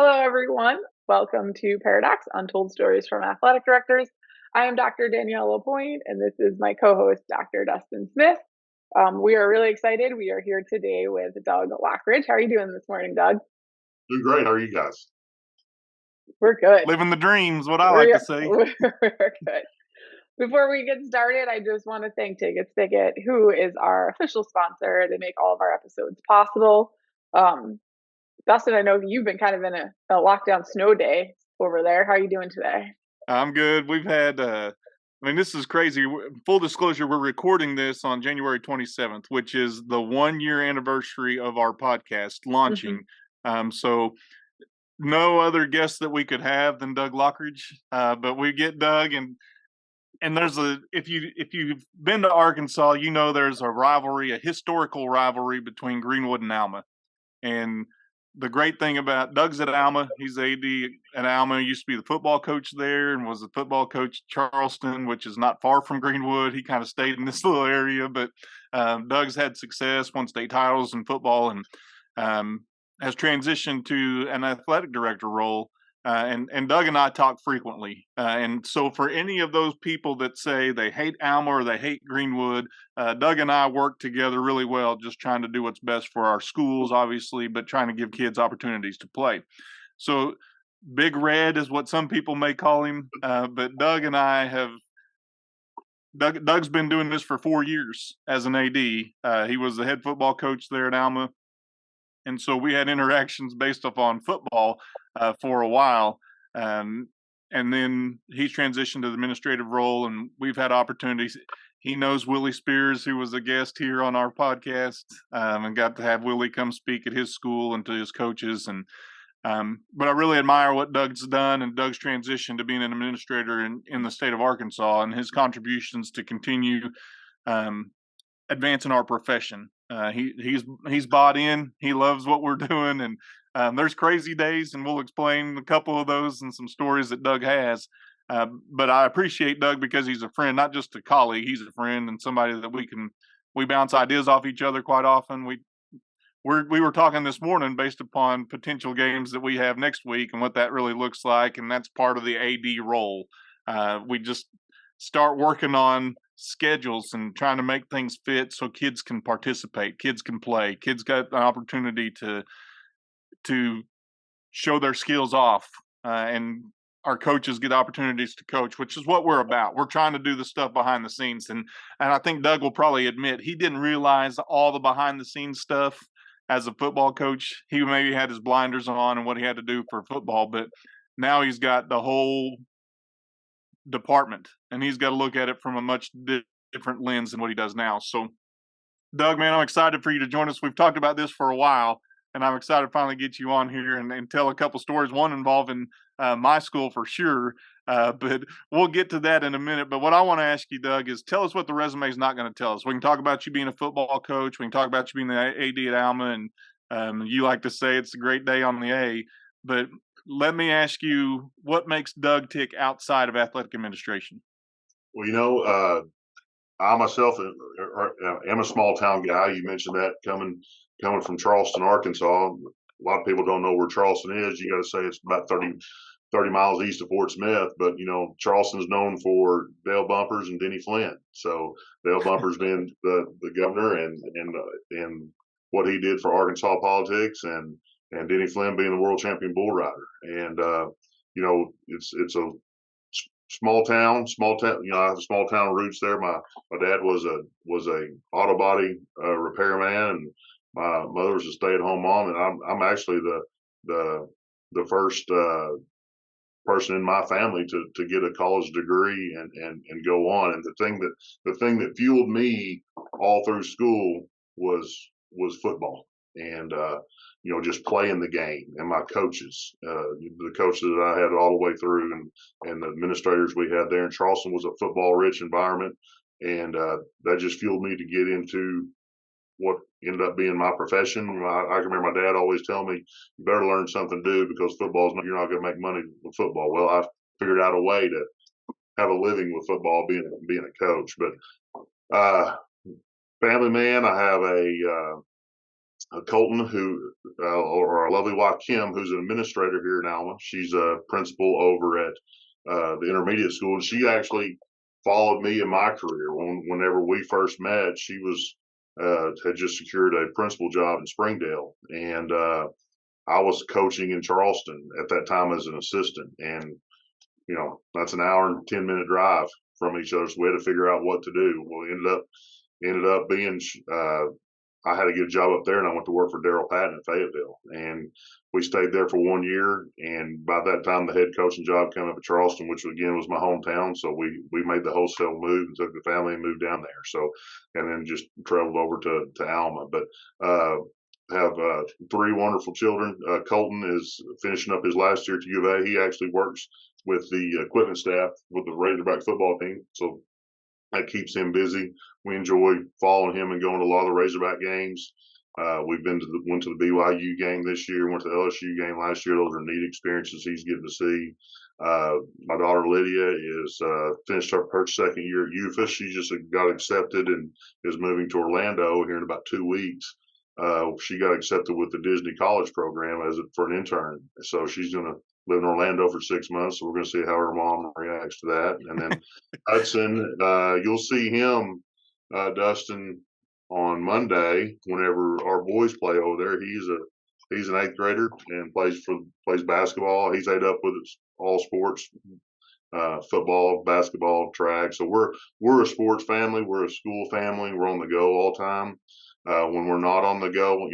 Hello, everyone. Welcome to Paradox, Untold Stories from Athletic Directors. I am Dr. Danielle Lapointe, and this is my co-host, Dr. Dustin Smith. We are really excited. We are here today with Doug Loughridge. How are you doing this morning, Doug? Doing great. How are you guys? We're good. Living the dreams, what I like We're, to say. we're good. Before we get started, I just want to thank Ticket Spigot, who is our official sponsor. They make all of our episodes possible. Dustin, I know you've been kind of in a lockdown snow day over there. How are you doing today? I'm good. We've had, this is crazy. Full disclosure, we're recording this on January 27th, which is the 1-year anniversary of our podcast launching. So no other guest that we could have than Doug Loughridge, but we get Doug and there's if you've been to Arkansas, you know there's a historical rivalry between Greenwood and Alma. And the great thing about Doug's at Alma, he's AD at Alma, he used to be the football coach there and was the football coach at Charleston, which is not far from Greenwood. He kind of stayed in this little area, but Doug's had success, won state titles in football, and has transitioned to an athletic director role. And Doug and I talk frequently. And so for any of those people that say they hate Alma or they hate Greenwood, Doug and I work together really well, just trying to do what's best for our schools, obviously, but trying to give kids opportunities to play. So Big Red is what some people may call him. But Doug and I Doug's been doing this for 4 years as an AD. He was the head football coach there at Alma. And so we had interactions based upon football for a while. And then he's transitioned to the administrative role, and we've had opportunities. He knows Willie Spears, who was a guest here on our podcast, and got to have Willie come speak at his school and to his coaches. And but I really admire what Doug's done and Doug's transition to being an administrator in the state of Arkansas and his contributions to continue advancing our profession. He's bought in. He loves what we're doing, and there's crazy days, and we'll explain a couple of those and some stories that Doug has. But I appreciate Doug because he's a friend, not just a colleague. He's a friend and somebody that we bounce ideas off each other quite often. We were talking this morning based upon potential games that we have next week and what that really looks like, and that's part of the AD role. We just start working on schedules and trying to make things fit so kids can participate, kids can play, kids got an opportunity to show their skills off, and our coaches get opportunities to coach, which is what we're about. We're trying to do the stuff behind the scenes, and I think Doug will probably admit he didn't realize all the behind the scenes stuff as a football coach. He maybe had his blinders on and what he had to do for football, but now he's got the whole department and he's got to look at it from a much different lens than what he does now. So Doug, man, I'm excited for you to join us. We've talked about this for a while, and I'm excited to finally get you on here and tell a couple stories, one involving my school for sure, but we'll get to that in a minute. But what I want to ask you, Doug, is tell us what the resume is not going to tell us. We can talk about you being a football coach. We can talk about you being the AD at Alma, and you like to say it's a great day on the A, but let me ask you, what makes Doug tick outside of athletic administration? Well, I myself am a small town guy. You mentioned that coming from Charleston, Arkansas. A lot of people don't know where Charleston is. You got to say it's about 30 miles east of Fort Smith. But, Charleston's known for Dale Bumpers and Denny Flynn. So Dale Bumpers being the governor and what he did for Arkansas politics, and Denny Flynn being the world champion bull rider. And, it's a small town. I have small town roots there. My dad was a auto body repairman, and my mother was a stay-at-home mom. And I'm actually the first person in my family to get a college degree and go on. And the thing that fueled me all through school was football, and just playing the game, and my coaches, the coaches that I had all the way through, and the administrators we had there in Charleston was a football rich environment. And that just fueled me to get into what ended up being my profession. I can remember my dad always telling me, you better learn something to do because you're not going to make money with football. Well, I figured out a way to have a living with football, being a coach. But family man, I Colton, or our lovely wife Kim, who's an administrator here in Alma. She's a principal over at the intermediate school, and she actually followed me in my career. Whenever we first met, she was had just secured a principal job in Springdale, and I was coaching in Charleston at that time as an assistant. And that's an hour and 10-minute drive from each other, so we had to figure out what to do. Well, ended up being I had a good job up there, and I went to work for Daryl Patton in Fayetteville, and we stayed there for 1 year. And by that time, the head coaching job came up at Charleston, which again was my hometown. So we made the wholesale move and took the family and moved down there. So, and then just traveled over to Alma. But have 3 wonderful children. Colton is finishing up his last year at U of A. He actually works with the equipment staff with the Razorback football team. So that keeps him busy. We enjoy following him and going to a lot of the Razorback games. We've went to the BYU game this year, went to the LSU game last year. Those are neat experiences he's getting to see. My daughter Lydia is finished her second year at UFAS. She just got accepted and is moving to Orlando here in about 2 weeks. She got accepted with the Disney College program for an intern. So she's going to live in Orlando for 6 months. So we're going to see how her mom reacts to that. And then Hudson, you'll see him, Dustin, on Monday whenever our boys play over there. He's an 8th grader and plays basketball. He's ate up with all sports, football, basketball, track. So we're a sports family. We're a school family. We're on the go all the time. When we're not on the go,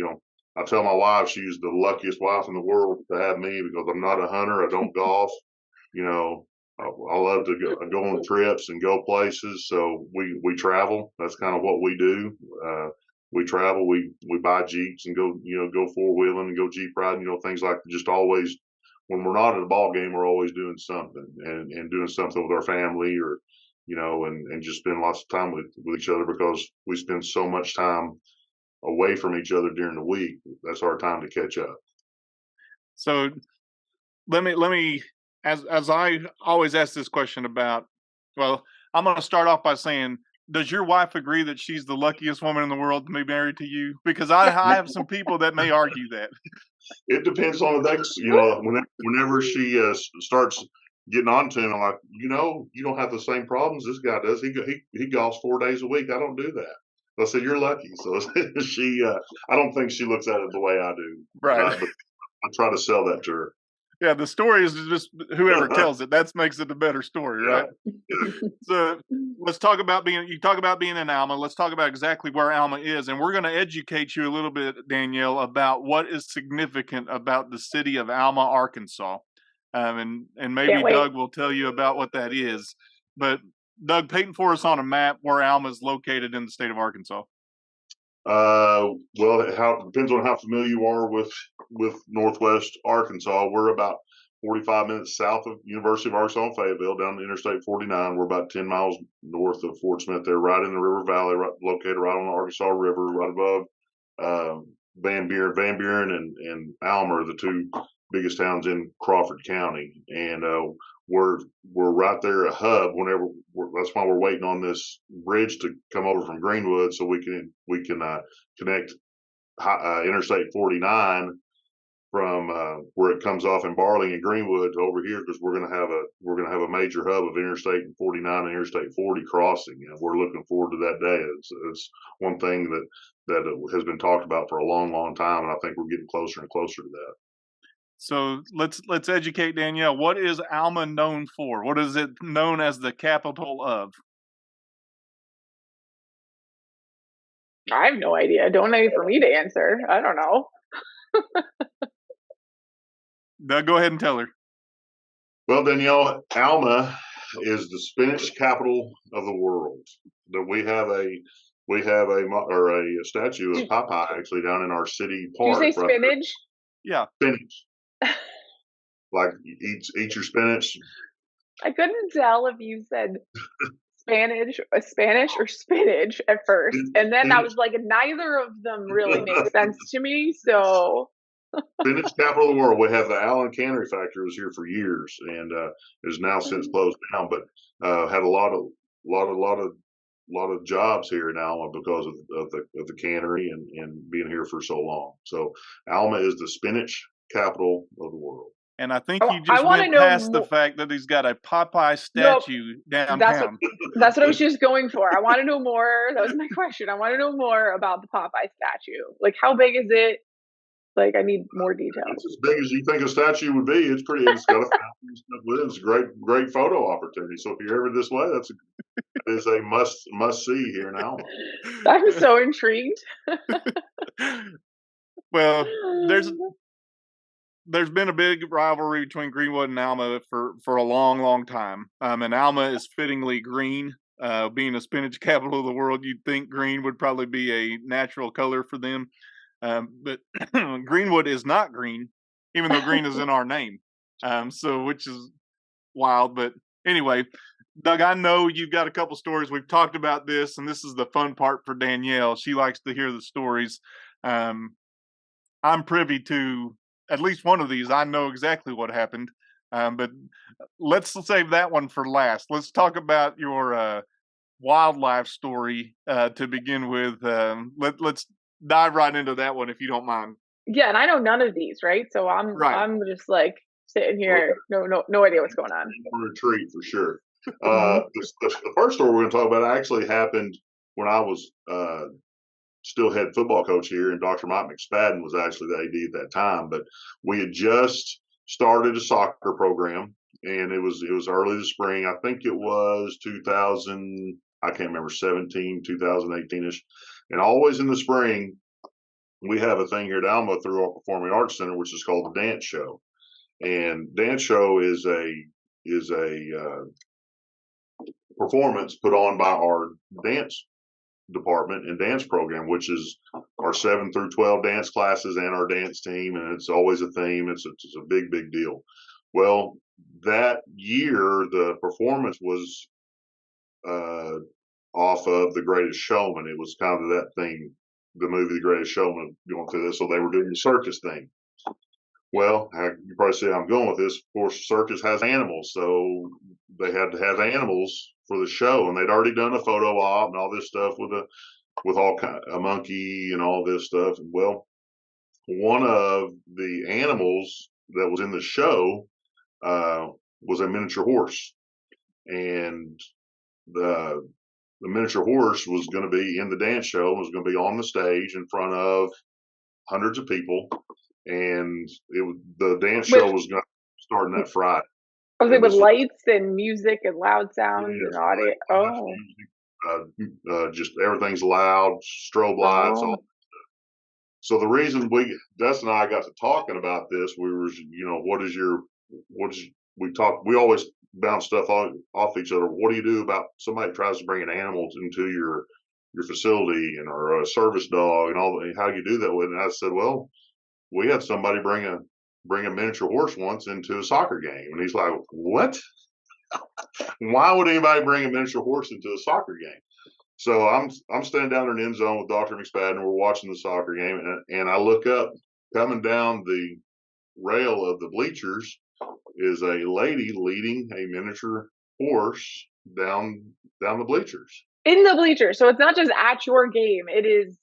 I tell my wife she's the luckiest wife in the world to have me, because I'm not a hunter. I don't golf. I love to go on trips and go places. So we travel. That's kind of what we do. We travel. We buy Jeeps and go 4-wheeling and go Jeep riding. Things like just always. When we're not at a ball game, we're always doing something and doing something with our family, or and just spend lots of time with each other, because we spend so much time away from each other during the week. That's our time to catch up. So let me as I always ask this question about, well, I'm going to start off by saying, does your wife agree that she's the luckiest woman in the world to be married to you? Because I have some people that may argue that. It depends on the day. Whenever she starts getting on to him, I'm like, you don't have the same problems this guy does. He golfs 4 days a week. I don't do that. I said, you're lucky. So I don't think she looks at it the way I do. Right. But I try to sell that to her. Yeah, the story is just whoever tells it. That makes it a better story, right? Yeah. So let's talk about you talk about being in Alma. Let's talk about exactly where Alma is. And we're going to educate you a little bit, Danielle, about what is significant about the city of Alma, Arkansas. And maybe Doug will tell you about what that is. But Doug, paint for us on a map where Alma is located in the state of Arkansas. Well, it depends on how familiar you are with Northwest Arkansas. We're about 45 minutes south of University of Arkansas in Fayetteville, down the Interstate 49. We're about 10 miles north of Fort Smith. There, right in the River Valley, located right on the Arkansas River, right above Van Buren and Alma are the 2 biggest towns in Crawford County, and we're right there, a hub. That's why we're waiting on this bridge to come over from Greenwood, so we can connect Interstate 49 from where it comes off in Barling and Greenwood to over here, because we're gonna have a major hub of Interstate 49 and Interstate 40 crossing, and we're looking forward to that day. It's one thing that has been talked about for a long, long time, and I think we're getting closer and closer to that. So let's educate Danielle. What is Alma known for? What is it known as the capital of? I have no idea. Don't need for me to answer. I don't know. Doug, go ahead and tell her. Well, Danielle, Alma is the spinach capital of the world. That we have a statue of Popeye actually down in our city park. Did you say spinach? Yeah, spinach. Like eat your spinach. I couldn't tell if you said Spanish or spinach at first, and then I was like, neither of them really makes sense to me. So, spinach capital of the world. We have the Allen Cannery Factory was here for years, and is now since closed down, but had a lot of lot of jobs here in Alma because of the cannery and being here for so long. So Alma is the spinach capital of the world. And I think you I just want to went know. past the fact that he's got a Popeye Nope. statue That's what downtown. I was just going for. I want to know more. That was my question. I want to know more about the Popeye statue. Like, how big is it? Like, I need more details. It's as big as you think a statue would be. It's pretty. It's got a fountain and stuff with it. It's a great photo opportunity. So if you're ever this way, that is a must see here in Alma. I'm so intrigued. Well, there's been a big rivalry between Greenwood and Alma for a long time. And Alma is fittingly green. Being a spinach capital of the world, you'd think green would probably be a natural color for them. But Greenwood is not green, even though green is in our name. So which is wild. But anyway, Doug, I know you've got a couple stories. We've talked about this, and this is the fun part for Danielle. She likes to hear the stories. I'm privy to at least one of these. I know exactly what happened. But let's save that one for last. Let's talk about your wildlife story to begin with. Let's dive right into that one if you don't mind. Yeah, and I know none of these, right? So I'm just like sitting here, no idea what's going on. Retreat for sure. The first story we're going to talk about actually happened when I was still head football coach here, and Dr. Mike McSpadden was actually the AD at that time. But we had just started a soccer program, and it was early this spring. I think it was 2000. I can't remember 2018-ish. And always in the spring, we have a thing here at Alma through our Performing Arts Center, which is called the Dance Show. And Dance Show is a performance put on by our dance department and dance program, which is our 7 through 12 dance classes and our dance team, and it's always a theme. It's a big deal. Well, that year the performance was off of The Greatest Showman. It was kind of that thing, the movie The Greatest Showman, going through this. So they were doing the circus thing. Well, you probably see how I'm going with this. Of course, circus has animals, so they had to have animals for the show, and they'd already done a photo op and all this stuff with a monkey and all this stuff. And well, one of the animals that was in the show was a miniature horse, and the miniature horse was going to be in the dance show, was going to be on the stage in front of hundreds of people. And the dance show was going to start that Friday. Was it with lights and music and loud sounds and audio? Just everything's loud, strobe lights. All. So the reason Dustin and I got to talking about this, we were, we always bounce stuff off each other. What do you do about somebody tries to bring an animal into your facility or a service dog and all? How you do that with? And I said, well, we had somebody bring a miniature horse once into a soccer game. And he's like, what? Why would anybody bring a miniature horse into a soccer game? So I'm standing down in the end zone with Dr. McSpadden, and we're watching the soccer game, and I look up, coming down the rail of the bleachers is a lady leading a miniature horse down the bleachers. In the bleachers. So it's not just at your game. It is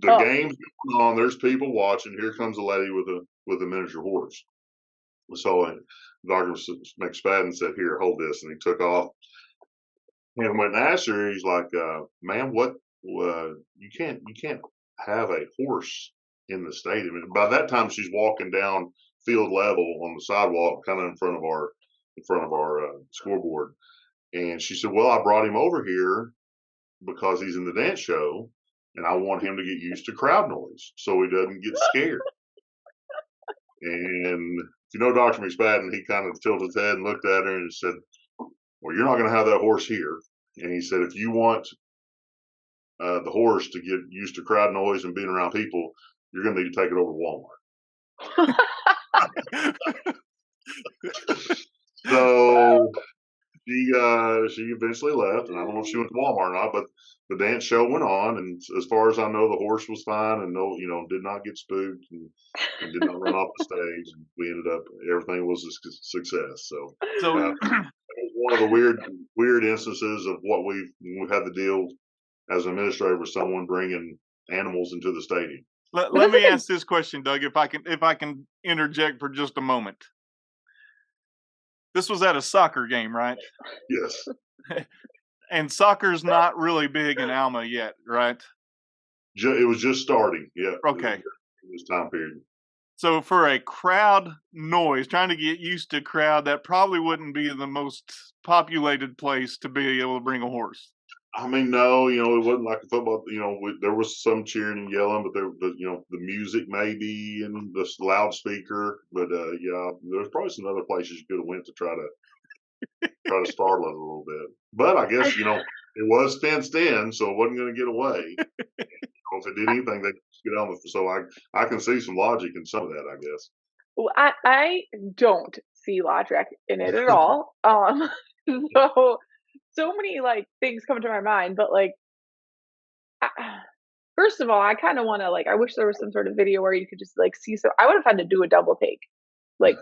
the game's going on. There's people watching. Here comes a lady with a miniature horse. So Dr. McSpadden said, "Here, hold this," and he took off. And when I asked her, he's like, "Ma'am, what? You can't have a horse in the stadium." And by that time, she's walking down field level on the sidewalk, kind of in front of our scoreboard. And she said, "Well, I brought him over here because he's in the dance show, and I want him to get used to crowd noise so he doesn't get scared." And if you know Dr. McSpadden, he kind of tilted his head and looked at her and said, "Well, you're not going to have that horse here." And he said, "If you want the horse to get used to crowd noise and being around people, you're going to need to take it over to Walmart." So she eventually left, and I don't know if she went to Walmart or not, but the dance show went on, and as far as I know, the horse was fine and did not get spooked and did not run off the stage. And we ended up, everything was a success. So one of the weird instances of what we've had to deal as an administrator with someone bringing animals into the stadium. Let me ask this question, Doug, if I can interject for just a moment. This was at a soccer game, right? Yes. And soccer's not really big in Alma yet, right? It was just starting. Yeah. Okay. In this time period. So for a crowd noise, trying to get used to crowd, that probably wouldn't be the most populated place to be able to bring a horse. I mean, no, it wasn't like a football. There was some cheering and yelling, but the music maybe and the loudspeaker. But yeah, there's probably some other places you could have went to try to startle it a little bit. But I guess it was fenced in, so it wasn't going to get away. If it did anything, they could get on the. So I can see some logic in some of that, I guess. Well, I don't see logic in it at all. So many like things come to my mind, but like, first of all, I kind of want to like. I wish there was some sort of video where you could just like see. So I would have had to do a double take. Like,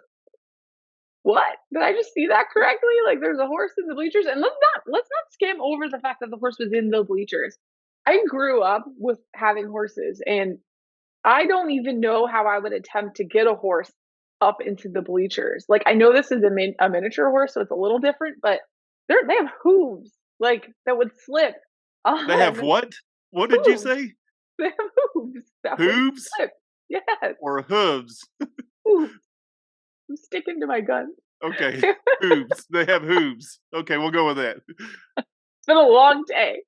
what? Did I just see that correctly? Like, there's a horse in the bleachers, and let's not skim over the fact that the horse was in the bleachers. I grew up with having horses, and I don't even know how I would attempt to get a horse up into the bleachers. Like, I know this is a miniature horse, so it's a little different, but they have hooves like that would slip. They have what? What did you say? They have hooves. Hooves? Yes. Or hooves? Hooves. I'm sticking to my guns. Okay. Hooves. They have hooves. Okay, we'll go with that. It's been a long day.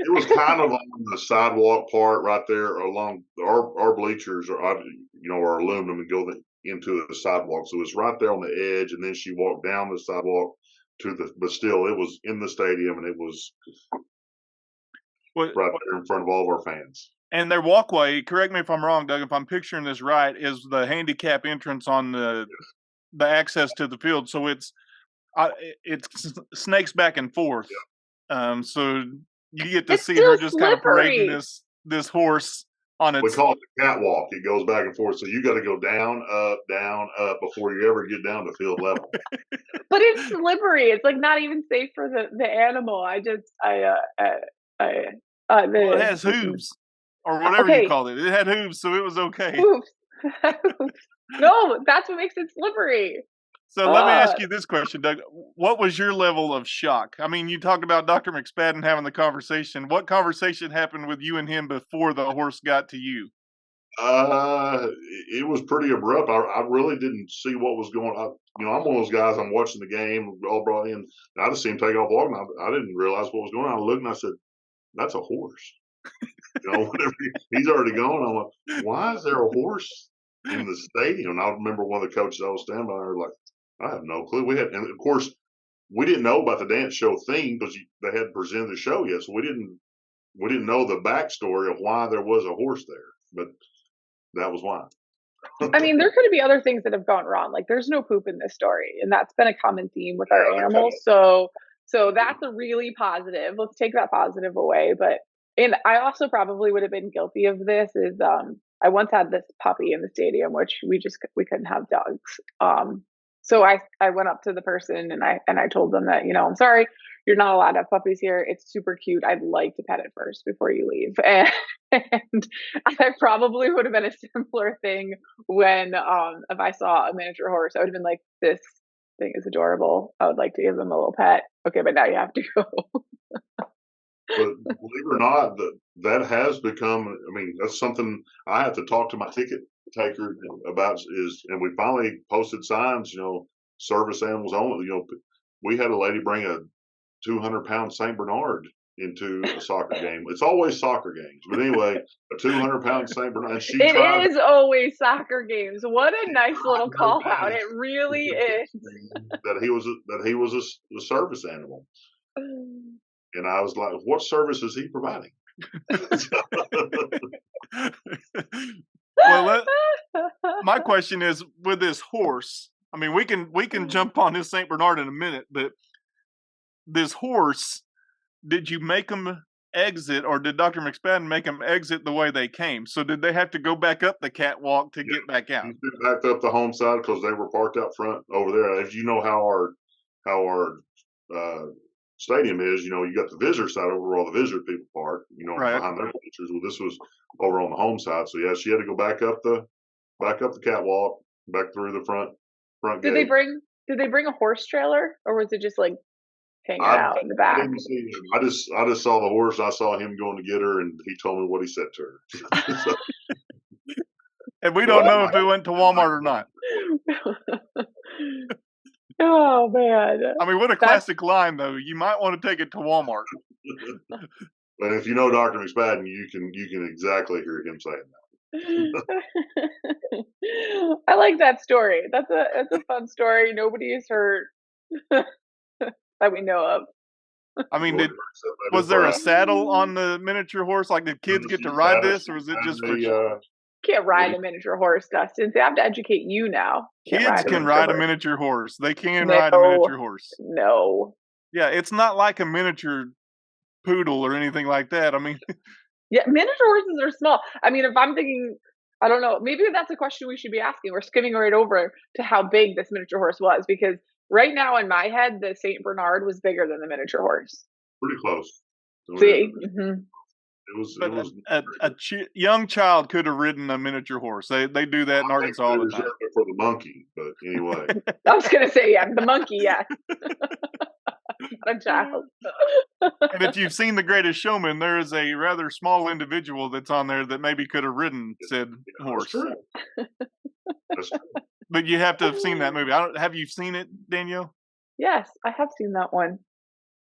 It was kind of on the sidewalk part right there along our bleachers are aluminum and go into the sidewalk. So it's right there on the edge, and then she walked down the sidewalk but still it was in the stadium, and it was right there in front of all of our fans. And their walkway, correct me if I'm wrong, Doug, if I'm picturing this right, is the handicap entrance on the access to the field. So it snakes back and forth. Yeah. So you get to see her just kind of parading this horse on its. We call it the catwalk. It goes back and forth. So you got to go down, up before you ever get down to field level. But it's slippery. It's like not even safe for the animal. Well, it has hooves or whatever you called it. It had hooves, so it was okay. Hooves. No, that's what makes it slippery. So let me ask you this question, Doug. What was your level of shock? I mean, you talked about Dr. McSpadden having the conversation. What conversation happened with you and him before the horse got to you? It was pretty abrupt. I really didn't see what was going on. I'm one of those guys. I'm watching the game, all brought in, and I just seen him take off walking. I didn't realize what was going on. I looked and I said, "That's a horse." Whenever he's already gone, I'm like, "Why is there a horse in the stadium?" And I remember one of the coaches I was standing by there, like, I have no clue. And of course, we didn't know about the dance show theme because they hadn't presented the show yet, so we didn't know the backstory of why there was a horse there. But that was why. I mean, there could be other things that have gone wrong. Like, there's no poop in this story, and that's been a common theme with our animals. So that's a really positive. Let's take that positive away. And I also probably would have been guilty of this. I once had this puppy in the stadium, which we couldn't have dogs. So I went up to the person and I told them that, I'm sorry, you're not allowed to have puppies here. It's super cute. I'd like to pet it first before you leave. And I probably would have been a similar thing when, if I saw a miniature horse, I would have been like, this thing is adorable. I would like to give them a little pet. Okay, but now you have to go. But believe it or not, that has become, I mean, that's something I have to talk to my ticket taker about and we finally posted signs, service animals only. We had a lady bring a 200-pound Saint Bernard into a soccer game. It's always soccer games, but anyway, a 200-pound Saint Bernard. It is always soccer games. What a nice little call out! It really is. That he was a service animal, and I was like, "What service is he providing?" Well, my question is, with this horse, I mean, we can jump on this Saint Bernard in a minute, but this horse, did you make them exit, or did Dr. McSpadden make them exit the way they came? So did they have to go back up the catwalk to get back out? Backed up the home side because they were parked out front over there. As you know, how our stadium is. You got the visitor side over where all the visitor people park. Right. Behind their bleachers. Well, this was over on the home side. So yeah, she had to go back up the catwalk, back through the front Did gate. they bring a horse trailer, or was it just like hanging I out in the back? didn't see him. I just saw the horse. I saw him going to get her, and he told me what he said to her. So, And we don't know if it went to Walmart or not. Oh man! I mean, what a classic line, though. You might want to take it to Walmart. But if you know Dr. McSpadden, you can exactly hear him saying that. I like that story. That's a fun story. Nobody is hurt that we know of. I mean, was there a saddle on the miniature horse? Like, did kids get to ride this, or was it just for? Can't ride a miniature horse, Dustin. They have to educate you now. Kids can ride a miniature horse. They can ride a miniature horse. No. Yeah, it's not like a miniature poodle or anything like that. I mean, yeah, miniature horses are small. I mean, if I'm thinking, I don't know, maybe that's a question we should be asking. We're skimming right over to how big this miniature horse was, because right now in my head, the Saint Bernard was bigger than the miniature horse. Pretty close. See? A young child could have ridden a miniature horse. They do that in Arkansas all the time. For the monkey, but anyway. I was gonna say, yeah, the monkey, yes. Not a child. And if you've seen The Greatest Showman, there is a rather small individual that's on there that maybe could have ridden said horse. That's true. But you have to have seen that movie. Have you seen it, Danielle? Yes, I have seen that one.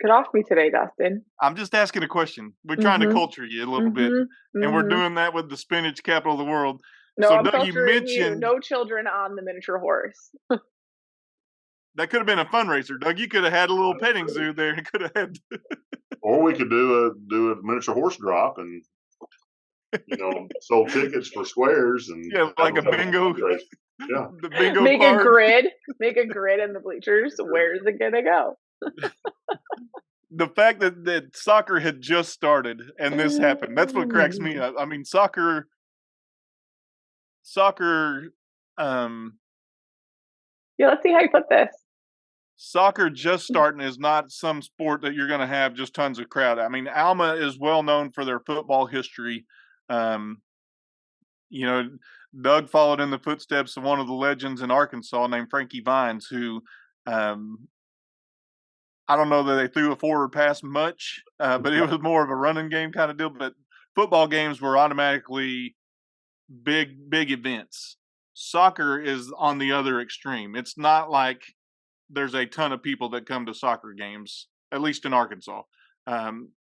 Get off me today, Dustin. I'm just asking a question. We're trying to culture you a little bit, and we're doing that with the spinach capital of the world. No, so I'm Doug, you mentioned you. No children on the miniature horse. That could have been a fundraiser, Doug. You could have had a little petting zoo there. You could have had. Or we could do a miniature horse drop and sold tickets for squares and like a bingo. Yeah, the bingo. Make a grid in the bleachers. Where's it gonna go? The fact that soccer had just started and this happened—that's what cracks me up. I mean, soccer. Yeah, let's see how you put this. Soccer just starting is not some sport that you're going to have just tons of crowd. I mean, Alma is well known for their football history. Doug followed in the footsteps of one of the legends in Arkansas named Frankie Vines, who I don't know that they threw a forward pass much, but it was more of a running game kind of deal. But football games were automatically big events. Soccer is on the other extreme. It's not like there's a ton of people that come to soccer games, at least in Arkansas.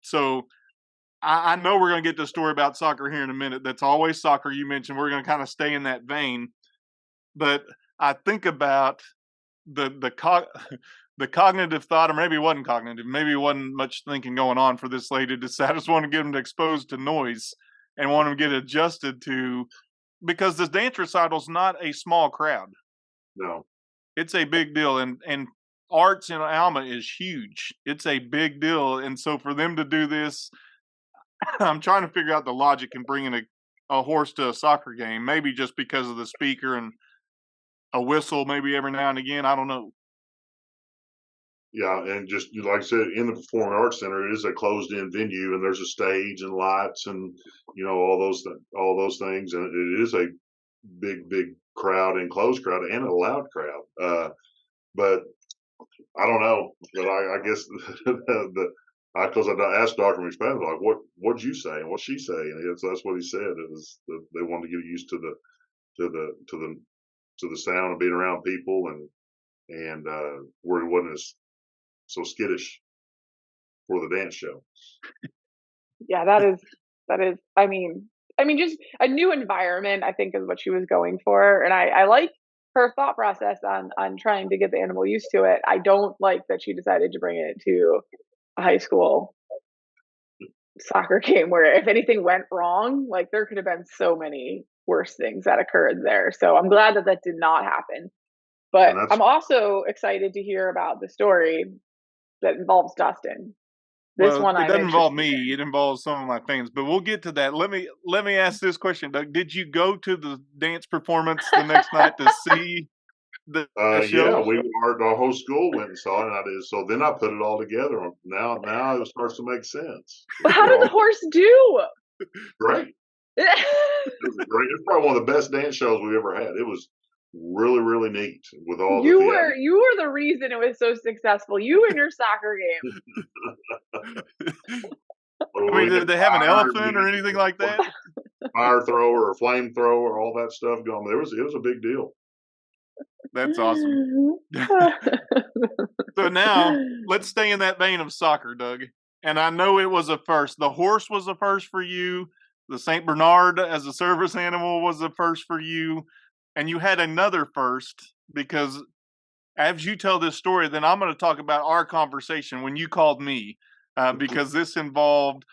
So I know we're going to get to a story about soccer here in a minute. That's always soccer. You mentioned we're going to kind of stay in that vein. But I think about the cognitive thought, or maybe it wasn't cognitive. Maybe it wasn't much thinking going on for this lady to decide. I just want to get them exposed to noise and want them to get adjusted to, because this dance recital is not a small crowd. No. It's a big deal, and arts in Alma is huge. It's a big deal, and so for them to do this, I'm trying to figure out the logic in bringing a horse to a soccer game. Maybe just because of the speaker and a whistle, maybe every now and again. I don't know. Yeah, and just like I said, in the Performing Arts Center, it is a closed-in venue, and there's a stage and lights, and all those things, and it is a big crowd, enclosed crowd, and a loud crowd. But I don't know. But I guess because I asked Dr. McSpadden, like, what'd you say and what'd she say, and that's what he said. It was they wanted to get used to the sound of being around people, and where it wasn't so skittish for the dance show. Yeah, that is. I mean, just a new environment, I think, is what she was going for, and I like her thought process on trying to get the animal used to it. I don't like that she decided to bring it to a high school soccer game where if anything went wrong, like there could have been so many worse things that occurred there. So I'm glad that did not happen. But I'm also excited to hear about the story that involves Dustin. It doesn't involve me. It involves some of my fans, but we'll get to that. Let me ask this question, Doug. Did you go to the dance performance the next night to see the Yeah, show? the whole school went and saw it, and I did. So then I put it all together. Now it starts to make sense. But how did the horse do? Great. It was great. It's probably one of the best dance shows we ever had. It was really, really neat with all the theatrics. You were the reason it was so successful. You and your soccer game. I mean, did they have an elephant or anything like that? Fire thrower or flamethrower, all that stuff going. It was a big deal. That's awesome. So now let's stay in that vein of soccer, Doug. And I know it was a first. The horse was a first for you. The St. Bernard as a service animal was a first for you. And you had another first because as you tell this story, then I'm going to talk about our conversation when you called me because this involved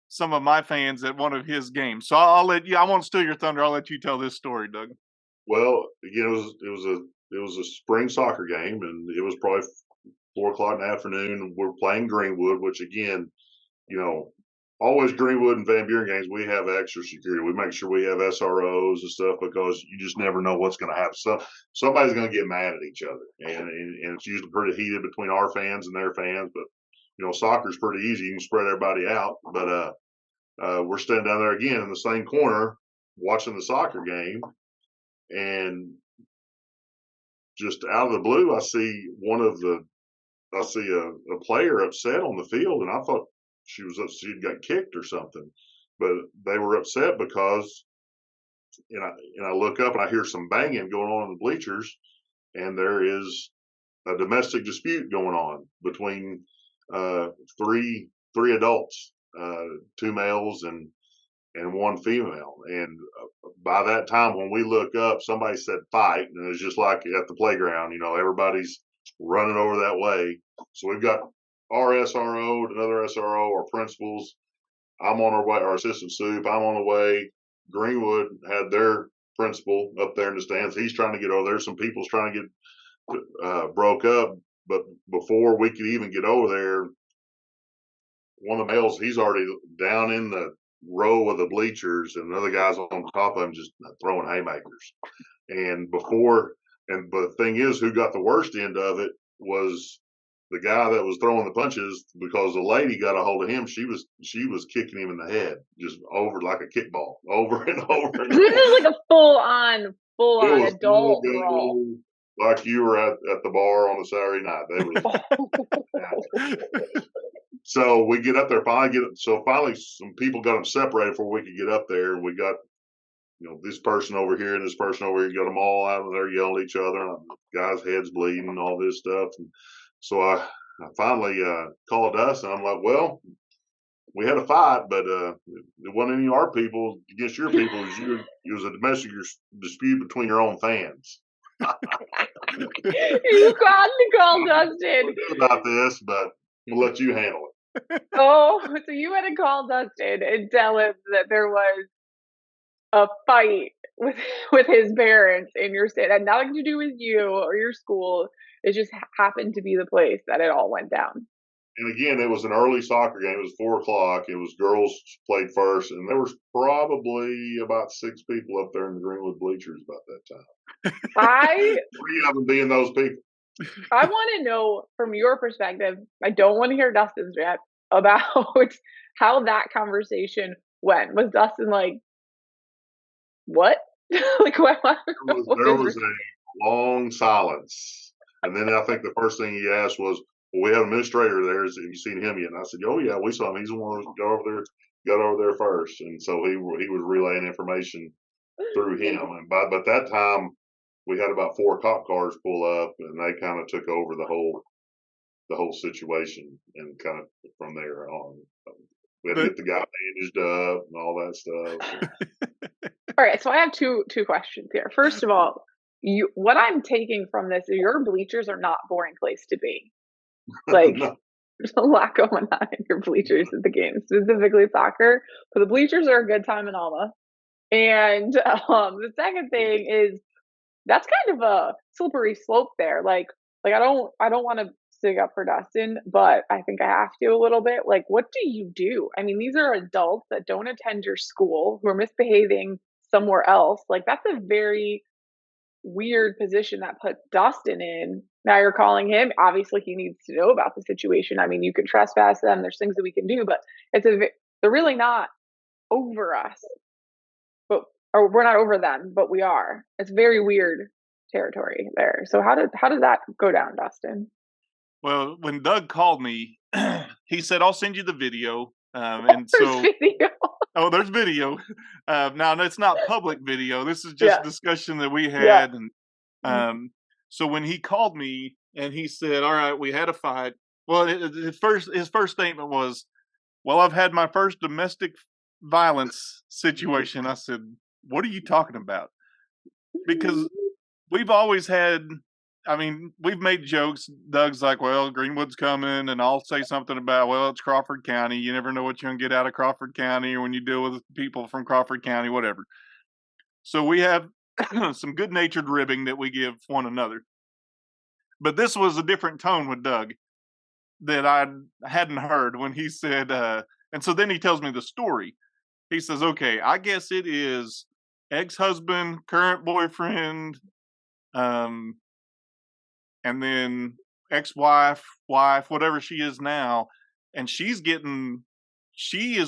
some of my fans at one of his games. So I'll let you. I won't steal your thunder. I'll let you tell this story, Doug. Well, it was a spring soccer game, and it was probably 4 o'clock in the afternoon. We're playing Greenwood, which again, always Greenwood and Van Buren games. We have extra security. We make sure we have SROs and stuff because you just never know what's going to happen. So somebody's going to get mad at each other, and it's usually pretty heated between our fans and their fans. But soccer's pretty easy. You can spread everybody out. But we're standing down there again in the same corner watching the soccer game, and just out of the blue, I see a player upset on the field, and I thought she'd got kicked or something, but they were upset because, I look up and I hear some banging going on in the bleachers, and there is a domestic dispute going on between three adults, 2 males and one female. And by that time, when we look up, somebody said fight, and it's just like at the playground, everybody's running over that way. So we've got our SRO, another SRO, our principals. I'm on our way, our assistant soup. I'm on the way. Greenwood had their principal up there in the stands. He's trying to get over there. Some people's trying to get broke up. But before we could even get over there, one of the males, he's already down in the row of the bleachers, and another guy's on top of him just throwing haymakers. But the thing is, who got the worst end of it was the guy that was throwing the punches, because the lady got a hold of him. She was kicking him in the head, just over like a kickball, over and over. And this is like a full on adult brawl. Like you were at the bar on a Saturday night. So we get up there, finally some people got them separated before we could get up there, and we got this person over here and this person over here, got them all out of there yelling at each other, and the guy's head's bleeding and all this stuff. And so I finally called us, and I'm like, well, we had a fight, but it wasn't any of our people against your people. It was a domestic dispute between your own fans. You got to call Dustin about this, but we'll let you handle it. Oh, so you had to call Dustin and tell him that there was a fight with his parents in your state. It had nothing to do with you or your school. It just happened to be the place that it all went down. And again, it was an early soccer game. It was 4 o'clock. It was girls played first, and there was probably about 6 people up there in the Greenwood bleachers about that time. 3 of them being those people. I want to know from your perspective. I don't want to hear Dustin's yet about how that conversation went. Was Dustin like, what? Like, what? There was a long silence, and then I think the first thing he asked was, well, we have an administrator there. Have you seen him yet? And I said, oh yeah, we saw him. He's the one who got over there first. And so he was relaying information through him. And by that time, we had about 4 cop cars pull up, and they kind of took over the whole situation. And kind of from there on, we had to get the guy bandaged up and all that stuff. All right, so I have two questions here. First of all, what I'm taking from this is your bleachers are not a boring place to be. Like, no. There's a lot going on in your bleachers at the game, specifically soccer. But the bleachers are a good time in Alma. And the second thing is that's kind of a slippery slope there. Like I don't want to stick up for Dustin, but I think I have to a little bit. Like, what do you do? I mean, these are adults that don't attend your school who are misbehaving somewhere else. Like, that's a very weird position that put Dustin in. Now you're calling him. Obviously, he needs to know about the situation. I mean, you can trespass them. There's things that we can do, but they're really not over us, but or we're not over them, but we are. It's very weird territory there. So how did that go down, Dustin? Well, when Doug called me, he said, "I'll send you the video." And There's so, video. oh, there's video. Now it's not public video. This is just Yeah, discussion that we yeah. had. And so when he called me and he said, "All right, we had a fight." Well, his first statement was, "Well, I've had my first domestic violence situation." I said, "What are you talking about?" Because we've always had, I mean, we've made jokes. Doug's like, "Well, Greenwood's coming," and I'll say something about, "Well, it's Crawford County. You never know what you're gonna get out of Crawford County, or when you deal with people from Crawford County, whatever." So we have some good-natured ribbing that we give one another. But this was a different tone with Doug that I hadn't heard when he said, and so then he tells me the story. He says, "Okay, I guess it is ex-husband, current boyfriend, um, and then ex-wife, wife, whatever she is now, and she is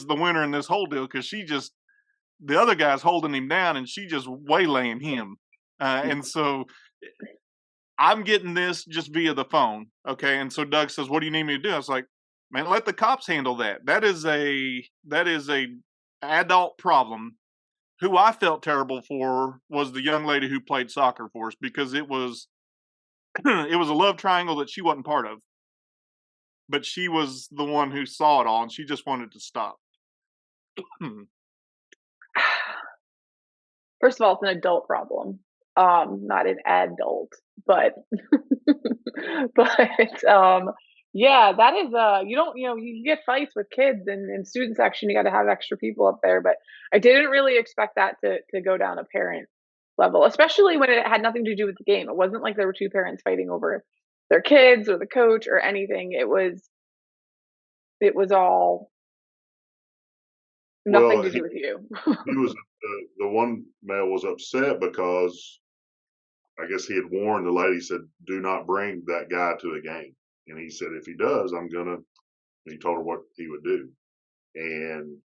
the winner in this whole deal because the other guy's holding him down and she just waylaying him." And so I'm getting this just via the phone. Okay. And so Doug says, "What do you need me to do?" I was like, "Man, let the cops handle that. That is a adult problem." Who I felt terrible for was the young lady who played soccer for us because it was it was a love triangle that she wasn't part of, but she was the one who saw it all and she just wanted to stop. First of all, it's an adult problem, not an adult, but but yeah, that is you don't you get fights with kids and in student section you got to have extra people up there, but I didn't really expect that to go down a parent level, especially when it had nothing to do with the game. It wasn't like there were two parents fighting over their kids or the coach or anything. It was all nothing Well, to do with you. he was the one male was upset because I guess he had warned the lady, said, "Do not bring that guy to a game." And he said, "If he does, I'm gonna." He told her what he would do, and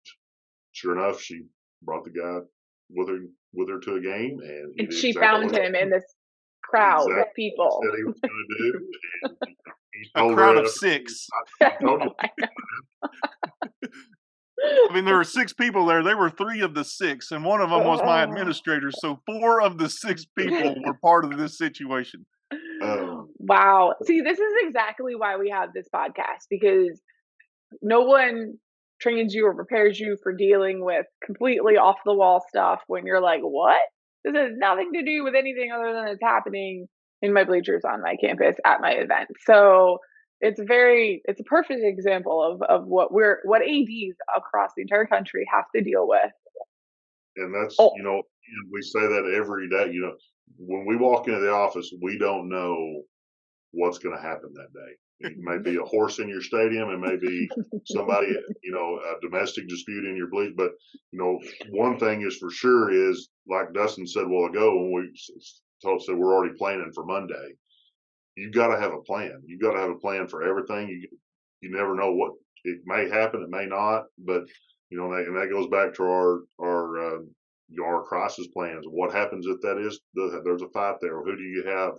sure enough, she brought the guy with her to a game, and he And did she exactly found what him in this crowd exactly of what he people. said he was going to do. And he A told crowd her of after, six. he told No, you, I I mean, there were six people there. There were three of the six, and one of them was my know. administrator. So four of the six people were part of this situation. Wow. See, this is exactly why we have this podcast, because no one trains you or prepares you for dealing with completely off the wall stuff when you're like, what? This has nothing to do with anything other than it's happening in my bleachers on my campus at my event. So it's a perfect example of what ADs across the entire country have to deal with. and that's, Oh, and we say that every day. When we walk into the office, we don't know what's going to happen that day. It may be a horse in your stadium. It may be somebody, a domestic dispute in your bleach. But, one thing is for sure is, like Dustin said a while ago, when we said we're already planning for Monday, you got to have a plan. You got to have a plan for everything. You never know what it may happen. It may not, but and that goes back to our crisis plans. What happens if there's a fight there? Who do you have?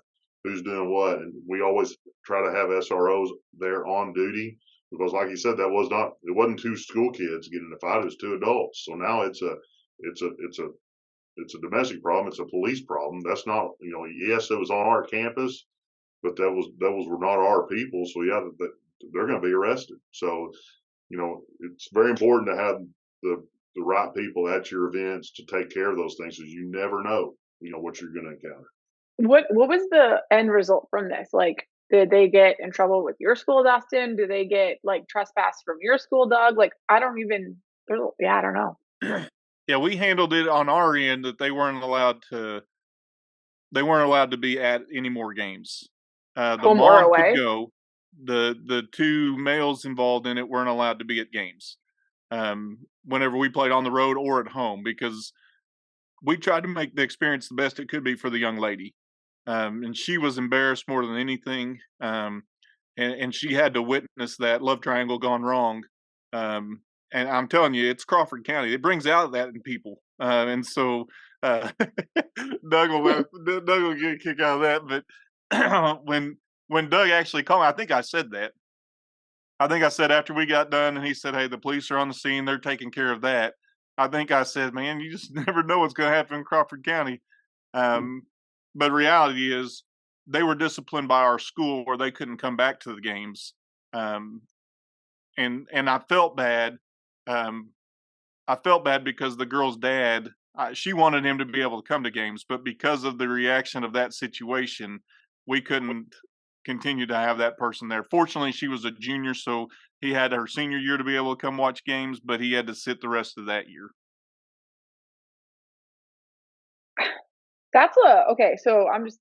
Who's doing what? And we always try to have SROs there on duty because, like you said, it wasn't two school kids getting in a fight. It was two adults. So now it's a domestic problem. It's a police problem. That's not, yes, it was on our campus, but those were not our people. So yeah, they're going to be arrested. So, it's very important to have the right people at your events to take care of those things because you never know, what you're going to encounter. what was the end result from this? Like, did they get in trouble with your school, Dustin? Do they get like trespass from your school, Doug? Like, I don't even. Yeah, I don't know. Yeah, we handled it on our end that they weren't allowed to be at any more games. The Home or mom could away? go. The two males involved in it weren't allowed to be at games. Whenever we played on the road or at home, because we tried to make the experience the best it could be for the young lady. and she was embarrassed more than anything. And she had to witness that love triangle gone wrong. Um, and I'm telling you, it's Crawford County. It brings out that in people. And so uh, Doug will get a kick out of that. But when Doug actually called me, I think I said that. I think I said after we got done, and he said, "Hey, the police are on the scene. They're taking care of that." I think I said, "Man, you just never know what's going to happen in Crawford County." Um, but reality is, they were disciplined by our school where they couldn't come back to the games, um, and I felt bad. Um, I felt bad because the girl's dad, she wanted him to be able to come to games, but because of the reaction of that situation, we couldn't continue to have that person there. Fortunately, she was a junior, so he had her senior year to be able to come watch games, but he had to sit the rest of that year. That's okay. So I'm just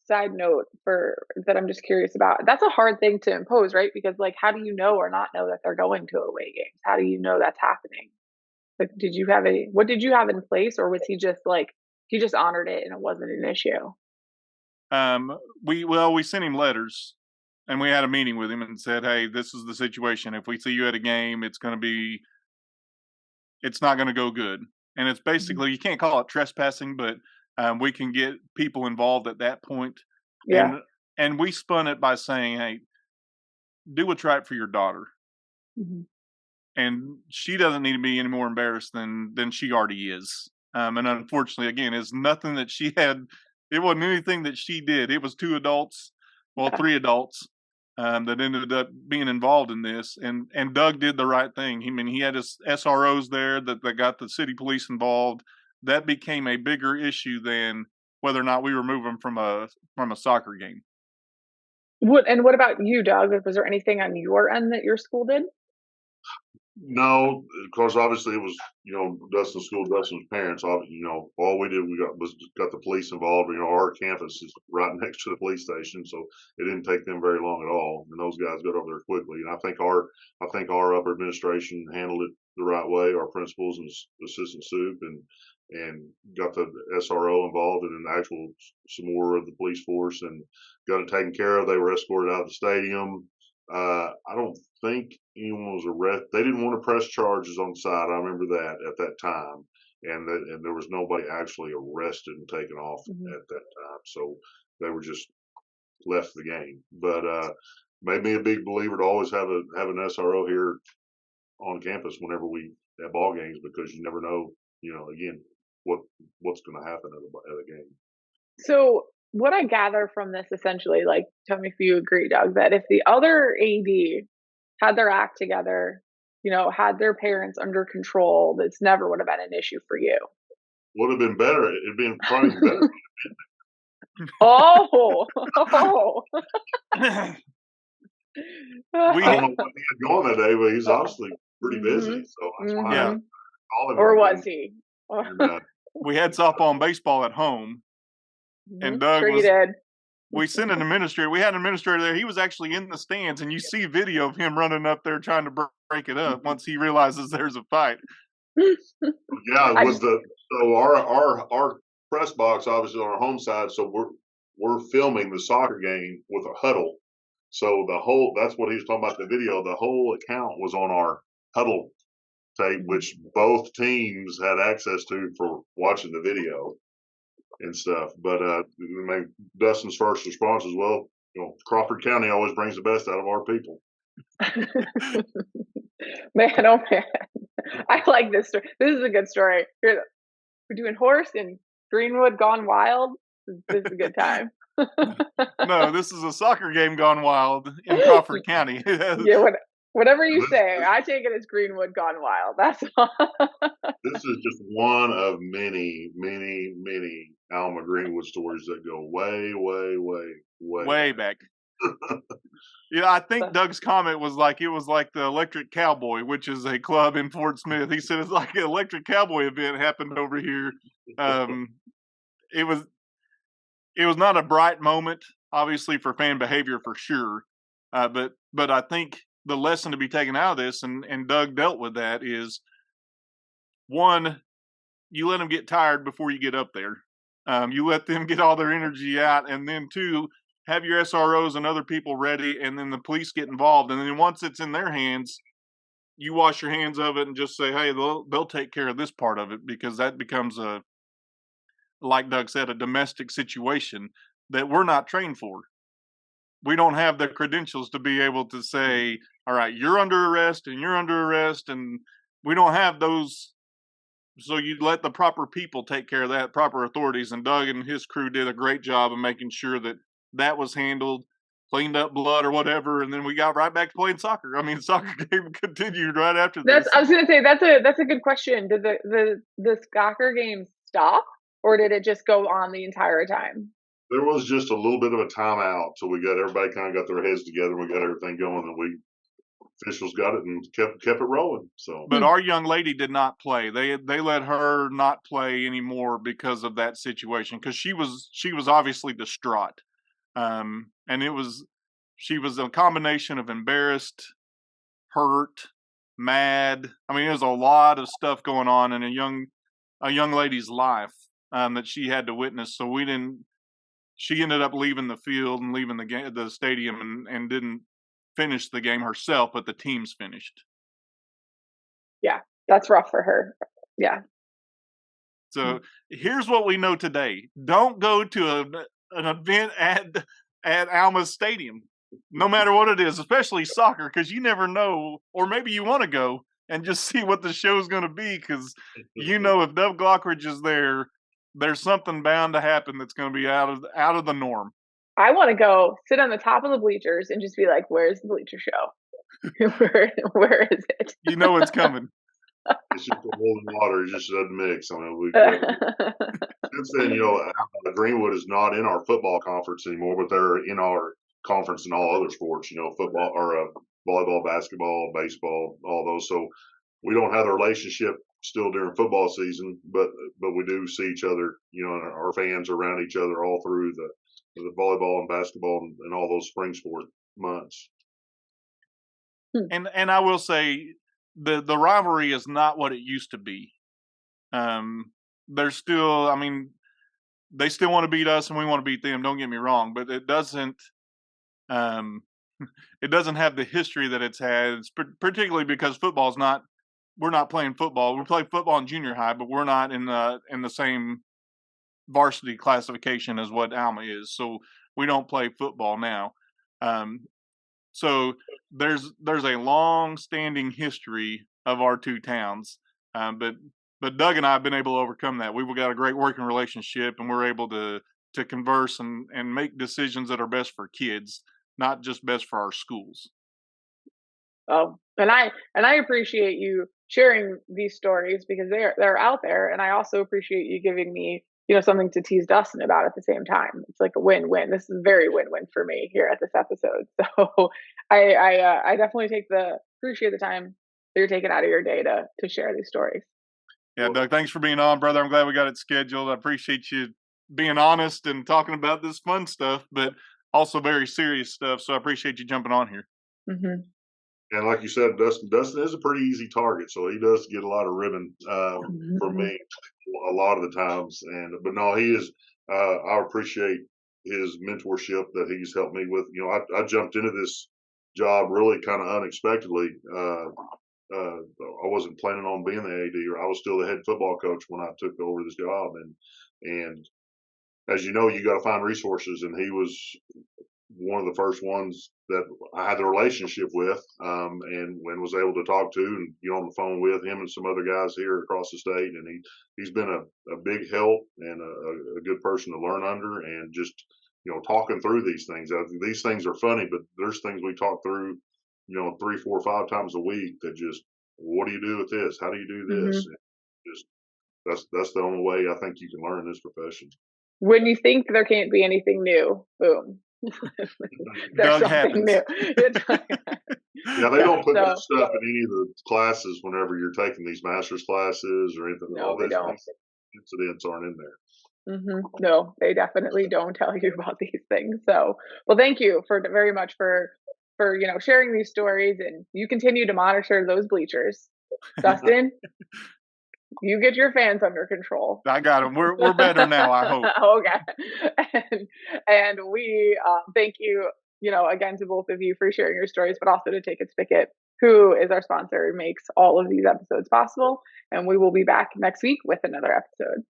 side note for that. I'm just curious about. That's a hard thing to impose, right? Because like, how do you know or not know that they're going to away games? How do you know that's happening? Like, what did you have in place, or was he just like, he just honored it and it wasn't an issue? We sent him letters, and we had a meeting with him and said, "Hey, this is the situation. If we see you at a game, it's not going to go good." And it's Mhm. basically, you can't call it trespassing, but we can get people involved at that point. Yeah. And we spun it by saying, "Hey, do what's right for your daughter." Mhm. And she doesn't need to be any more embarrassed than she already is. And unfortunately, again, it's nothing that she had. It wasn't anything that she did. It was two adults, well, Yeah. three adults, that ended up being involved in this. And Doug did the right thing. I mean, he had his SROs there that got the city police involved. That became a bigger issue than whether or not we were moving from a soccer game. What about you, Doug? Was there anything on your end that your school did? No, because obviously it was, Dustin's school, Dustin's parents. All we did was got the police involved. Our campus is right next to the police station, so it didn't take them very long at all. And those guys got over there quickly. And I think our upper administration handled it the right way. Our principals and assistant soup and got the SRO involved and an actual some more of the police force and got it taken care of. They were escorted out of the stadium. I don't think anyone was arrested. They didn't want to press charges on the side. I remember that at that time, and there was nobody actually arrested and taken off Mhm. at that time. So they were just left the game. But made me a big believer to always have an SRO here on campus whenever we have ball games because you never know. Again, what what's going to happen at a game. So what I gather from this essentially, like, tell me if you agree, Doug, that if the other AD had their act together, had their parents under control, this never would have been an issue for you. Would have been better. It'd been probably better. Oh, oh. I don't we know what he had going that day, but he's obviously pretty busy. Hmm. So that's why I Yeah, Hmm. called him Or like was that. he? And we had softball and baseball at home, and Doug Sure you was did. we sent an administrator. We had an administrator there. He was actually in the stands, and you see video of him running up there trying to break it up once he realizes there's a fight. yeah, I with just, the so our press box obviously on our home side, so we're filming the soccer game with a huddle. So that's what he was talking about the video. The whole account was on our huddle tape, which both teams had access to for watching the video and stuff. But Dustin's first response was, well, Crawford County always brings the best out of our people. man, oh man. I like this story. This is a good story. We're doing horse and Greenwood Gone Wild. This is a good time. No, this is a soccer game gone wild in Crawford County. Yeah, whatever you This, say. this I take it as Greenwood Gone Wild. That's all. this is just one of many, many, many Alma Greenwood stories that go way, way, way, way Way back. back. Yeah, I think Doug's comment was like it was like the Electric Cowboy, which is a club in Fort Smith. He said it's like an Electric Cowboy event happened over here. Um, it was not a bright moment, obviously for fan behavior for sure. But I think the lesson to be taken out of this, and Doug dealt with that, is one, you let them get tired before you get up there. You let them get all their energy out, and then two, have your SROs and other people ready, and then the police get involved. And then once it's in their hands, you wash your hands of it and just say, hey, they'll take care of this part of it, because that becomes like Doug said, a domestic situation that we're not trained for. We don't have the credentials to be able to say, all right, you're under arrest and you're under arrest, and we don't have those. So you let the proper people take care of that, proper authorities, and Doug and his crew did a great job of making sure that that was handled, cleaned up blood or whatever, and then we got right back to playing soccer. I mean, soccer game continued right after this. I was gonna say that's a good question. Did the soccer game stop, or did it just go on the entire time? There was just a little bit of a timeout, so we got everybody kind of got their heads together. We got everything going, and we officials got it and kept it rolling. So, but our young lady did not play. They let her not play anymore because of that situation, because she was obviously distraught, and she was a combination of embarrassed, hurt, mad. I mean, there's a lot of stuff going on in a young lady's life that she had to witness. So she ended up leaving the field and leaving the stadium, and didn't finish the game herself, but the team's finished. Yeah, that's rough for her. Yeah. So here's what we know today: don't go to an event at Alma's Stadium, no matter what it is, especially soccer, because you never know, or maybe you want to go and just see what the show's going to be, because you know if Doug Loughridge is there, there's something bound to happen that's going to be out of the norm. I want to go sit on the top of the bleachers and just be like, "Where's the bleacher show? where is it?" You know it's coming. It's just a boiling water. It just doesn't mix. I mean, since then, Greenwood is not in our football conference anymore, but they're in our conference in all other sports. Football or volleyball, basketball, baseball, all those. So we don't have a relationship still during football season, but we do see each other. And our fans are around each other all through the volleyball and basketball and all those spring sport months. And I will say the rivalry is not what it used to be. There's still, I mean, they still want to beat us and we want to beat them. Don't get me wrong, but it doesn't have the history that it's had. It's particularly because we're not playing football. We play football in junior high, but we're not in the same varsity classification as what Alma is. So we don't play football now. So there's a long-standing history of our two towns, but Doug and I have been able to overcome that. We've got a great working relationship, and we're able to converse and make decisions that are best for kids, not just best for our schools. Oh, and I appreciate you sharing these stories, because they're out there, and I also appreciate you giving me something to tease Dustin about at the same time. It's like a win-win. This is very win-win for me here at this episode. So I definitely appreciate the time that you're taking out of your day to share these stories. Yeah, Doug, thanks for being on, brother. I'm glad we got it scheduled. I appreciate you being honest and talking about this fun stuff, but also very serious stuff. So I appreciate you jumping on here. Mm-hmm. And like you said, Dustin is a pretty easy target, so he does get a lot of ribbon from me a lot of the times. But no, he is. I appreciate his mentorship that he's helped me with. I jumped into this job really kind of unexpectedly. I wasn't planning on being the AD, or I was still the head football coach when I took over this job. And as you know, you got to find resources, and he was one of the first ones that I had the relationship with, and was able to talk to and get on the phone with him and some other guys here across the state. And he's been a big help and a good person to learn under, and just, talking through these things. These things are funny, but there's things we talk through, 3, 4, 5 times a week that just, what do you do with this? How do you do this? Mm-hmm. Just, that's the only way I think you can learn in this profession. When you think there can't be anything new, boom. There's something new. Yeah, they don't put that stuff in any of the classes whenever you're taking these master's classes or anything. No, they don't. Incidents aren't in there. Mm-hmm. No, they definitely don't tell you about these things. So, well, thank you very much for sharing these stories, and you continue to monitor those bleachers, Dustin. You get your fans under control. I got them. We're better now, I hope. Okay. And we thank you, again to both of you for sharing your stories, but also to Take It Spigot, who is our sponsor and makes all of these episodes possible. And we will be back next week with another episode.